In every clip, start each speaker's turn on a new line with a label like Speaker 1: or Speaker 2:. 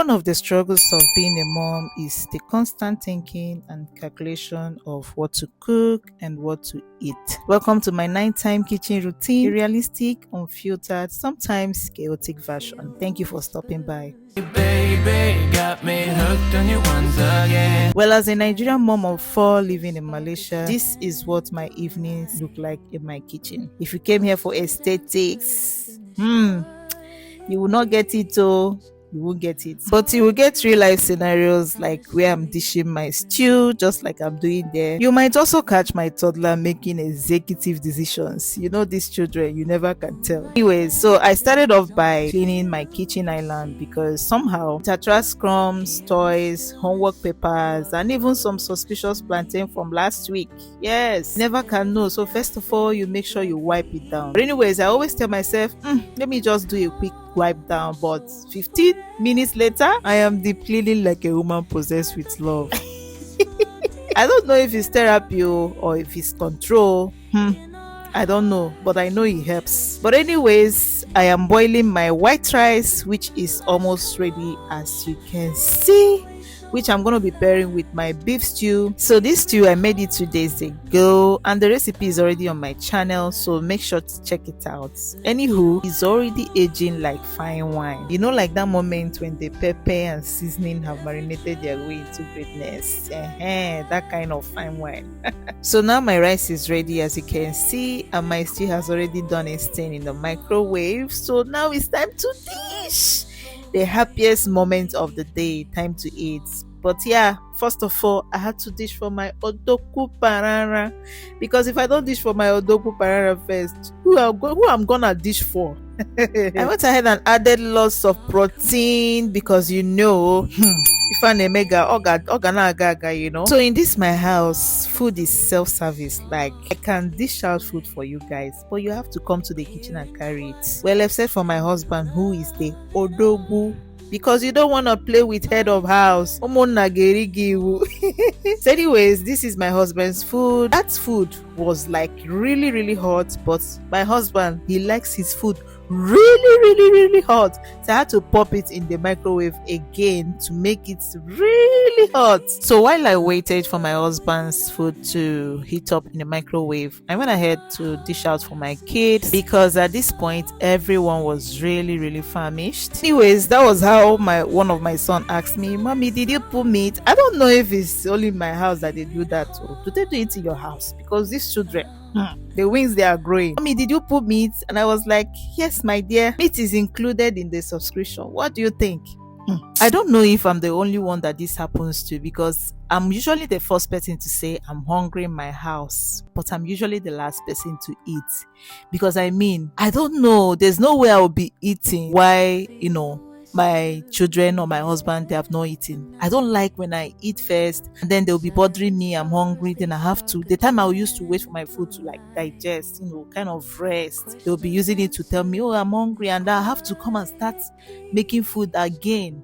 Speaker 1: One of the struggles of being a mom is the constant thinking and calculation of what to cook and what to eat. Welcome to my nighttime kitchen routine, a realistic, unfiltered, sometimes chaotic version. Thank you for stopping by. Baby, got me hooked on you once again. Well, as a Nigerian mom of 4 living in Malaysia, this is what my evenings look like in my kitchen. If you came here for aesthetics, you will not get it, you won't get it. But you will get real life scenarios like where I'm dishing my stew, just like I'm doing there. You might also catch my toddler making executive decisions. You know, these children, you never can tell. Anyways, so I started off by cleaning my kitchen island because somehow it attracts crumbs, toys, homework papers, and even some suspicious plantain from last week. Yes, never can know. So first of all, you make sure you wipe it down. But anyways, I always tell myself, let me just do a quick wipe down, but 15 minutes later I am depleting like a woman possessed with love. I don't know if it's therapy or if it's control. I don't know, but I know it helps. But anyways, I am boiling my white rice, which is almost ready, as you can see, which I'm going to be pairing with my beef stew. So this stew, I made it 2 days ago and the recipe is already on my channel, so make sure to check it out. Anywho, it's already aging like fine wine. You know, like that moment when the pepper and seasoning have marinated their way into greatness. That kind of fine wine. So now my rice is ready, as you can see, and my stew has already done its thing in the microwave. So now it's time to dish. The happiest moment of the day, time to eat. But yeah, first of all, I had to dish for my odoku parara, because if I don't dish for my odoku parara first, who I'm gonna dish for? I went ahead and added lots of protein because if I'm a mega organa, you know. So in this my house, food is self-service. Like, I can dish out food for you guys, but you have to come to the kitchen and carry it. Well, except for my husband, who is the odogu, because you don't want to play with head of house. So anyways, this is my husband's food. That food was like really, really hot, but my husband, he likes his food really hot, so I had to pop it in the microwave again to make it really hot. So while I waited for my husband's food to heat up in the microwave, I went ahead to dish out for my kids, because at this point everyone was really famished. Anyways, that was how one of my son asked me, "Mommy, did you put meat?" I don't know if it's only in my house that they do that, or do they do it in your house? Because these children, the wings, they are growing. "Mommy, did you put meat?" And I was like, "Yes, my dear, meat is included in the subscription. What do you think?" I don't know if I'm the only one that this happens to, because I'm usually the first person to say I'm hungry in my house, but I'm usually the last person to eat. Because I don't know, there's no way I will be eating why, my children or my husband, they have not eaten. I don't like when I eat first and then they'll be bothering me. I'm hungry, then I have to, the time I used to wait for my food to like digest, kind of rest, they'll be using it to tell me, "Oh, I'm hungry," and I have to come and start making food again.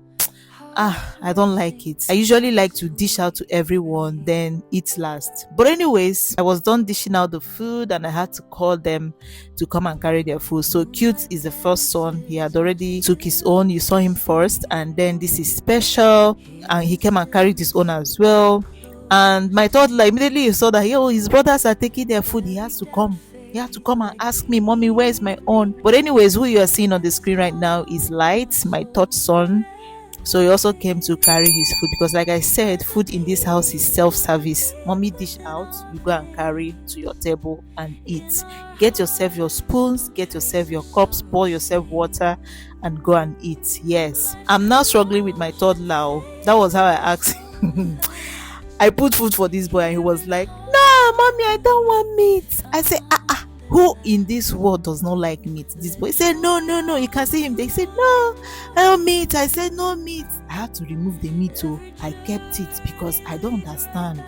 Speaker 1: I don't like it. I usually like to dish out to everyone, then eat last. But anyways, I was done dishing out the food and I had to call them to come and carry their food. So Cute is the first son. He had already took his own. You saw him first, and then this is Special, and he came and carried his own as well. And my toddler, immediately he saw that his brothers are taking their food, he has to come. He had to come and ask me, "Mommy, where is my own?" But anyways, who you are seeing on the screen right now is Light, my third son. So he also came to carry his food, because like I said, food in this house is self-service. Mommy dish out, you go and carry to your table and eat. Get yourself your spoons, get yourself your cups, pour yourself water and go and eat. Yes, I'm now struggling with my toddler. That was how I asked him. I put food for this boy and he was like, "No, Mommy, I don't want meat." I said, who in this world does not like meat? This boy said, no. You can see him. They said, "No, I don't meat." I said, "No meat." I had to remove the meat. I kept it because I don't understand.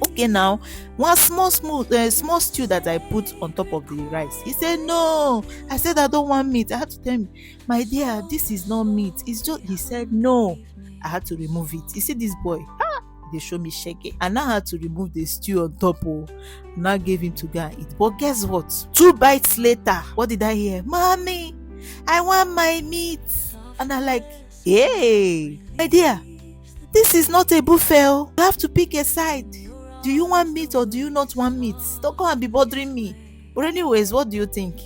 Speaker 1: Okay, now one small stew that I put on top of the rice. He said, "No." I said, "I don't want meat." I had to tell him, "My dear, this is not meat. It's just," he said, "No." I had to remove it. You see this boy? They show me shake, and I had to remove the stew on top. Now gave him to go and eat. But guess what? 2 bites later, what did I hear? "Mommy, I want my meat." And I'm like, Hey, my dear, this is not a buffet. Oh. You have to pick a side. Do you want meat or do you not want meat? Don't come and be bothering me. But anyways, what do you think?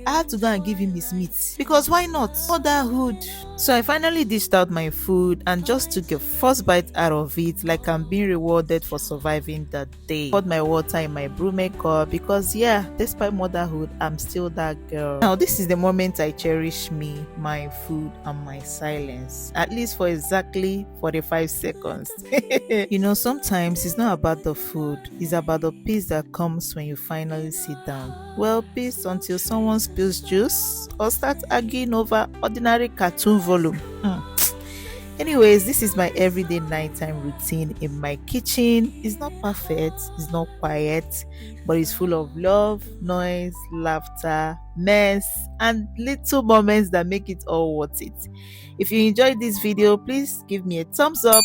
Speaker 1: I had to go and give him his meat because why not? Motherhood. So I finally dished out my food and just took a first bite out of it like I'm being rewarded for surviving the day. Poured my water in my brew maker because yeah, despite motherhood, I'm still that girl. Now this is the moment I cherish me, my food and my silence. At least for exactly 45 seconds. You know, sometimes it's not about the food, it's about the peace that comes when you finally sit down. Well, peace until someone spills juice or starts arguing over ordinary cartoon volume. Anyways, this is my everyday nighttime routine in my kitchen. It's not perfect, it's not quiet, but it's full of love, noise, laughter, mess, and little moments that make it all worth it. If you enjoyed this video, please give me a thumbs up,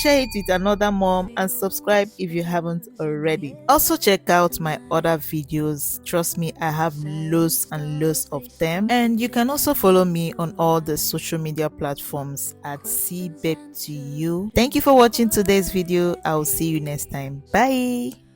Speaker 1: share it with another mom, and subscribe if you haven't already. Also check out my other videos. Trust me, I have loads and loads of them. And you can also follow me on all the social media platforms at CBabe2You. Thank you for watching today's video. I'll see you next time. Bye.